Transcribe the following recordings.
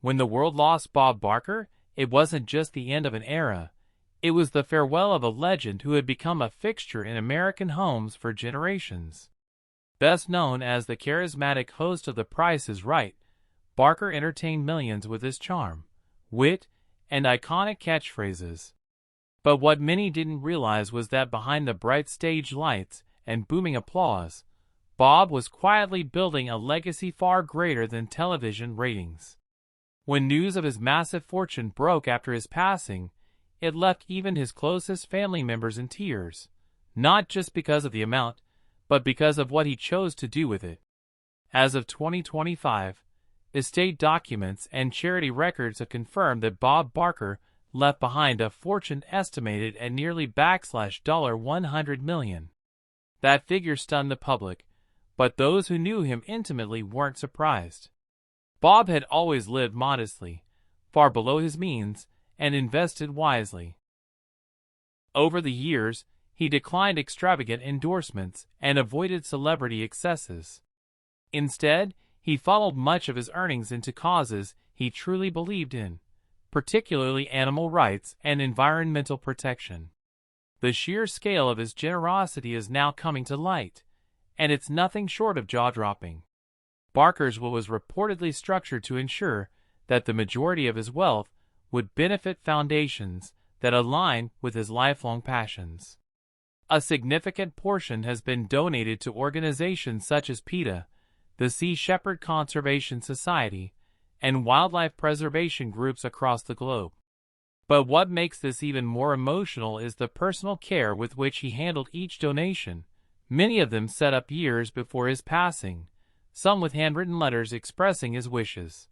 When the world lost Bob Barker, it wasn't just the end of an era. It was the farewell of a legend who had become a fixture in American homes for generations. Best known as the charismatic host of The Price is Right, Barker entertained millions with his charm, wit, and iconic catchphrases. But what many didn't realize was that behind the bright stage lights and booming applause, Bob was quietly building a legacy far greater than television ratings. When news of his massive fortune broke after his passing, it left even his closest family members in tears, not just because of the amount, but because of what he chose to do with it. As of 2025, estate documents and charity records have confirmed that Bob Barker left behind a fortune estimated at nearly $100 million. That figure stunned the public, but those who knew him intimately weren't surprised. Bob had always lived modestly, far below his means, and invested wisely. Over the years, he declined extravagant endorsements and avoided celebrity excesses. Instead, he followed much of his earnings into causes he truly believed in, particularly animal rights and environmental protection. The sheer scale of his generosity is now coming to light, and it's nothing short of jaw-dropping. Barker's will was reportedly structured to ensure that the majority of his wealth would benefit foundations that align with his lifelong passions. A significant portion has been donated to organizations such as PETA, the Sea Shepherd Conservation Society, and wildlife preservation groups across the globe. But what makes this even more emotional is the personal care with which he handled each donation, many of them set up years before his passing, some with handwritten letters expressing his wishes.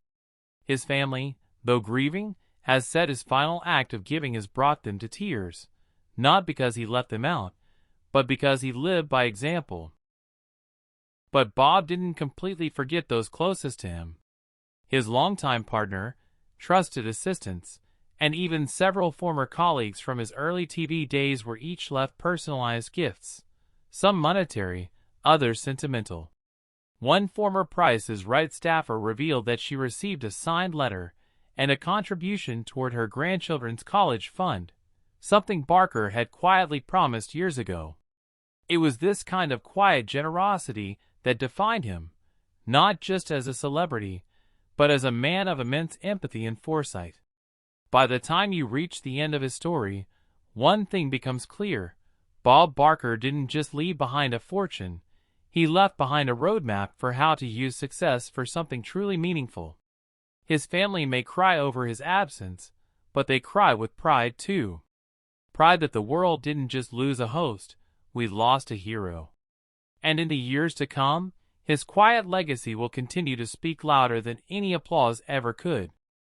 His family, though grieving, has said his final act of giving has brought them to tears, not because he left them out, but because he lived by example. But Bob didn't completely forget those closest to him. His longtime partner, trusted assistants, and even several former colleagues from his early TV days were each left personalized gifts, some monetary, others sentimental. One former Price is Right staffer revealed that she received a signed letter and a contribution toward her grandchildren's college fund, something Barker had quietly promised years ago. It was this kind of quiet generosity that defined him, not just as a celebrity, but as a man of immense empathy and foresight. By the time you reach the end of his story, one thing becomes clear. Bob Barker didn't just leave behind a fortune, he left behind a roadmap for how to use success for something truly meaningful. His family may cry over his absence, but they cry with pride too. Pride that the world didn't just lose a host, we lost a hero. And in the years to come, his quiet legacy will continue to speak louder than any applause ever could.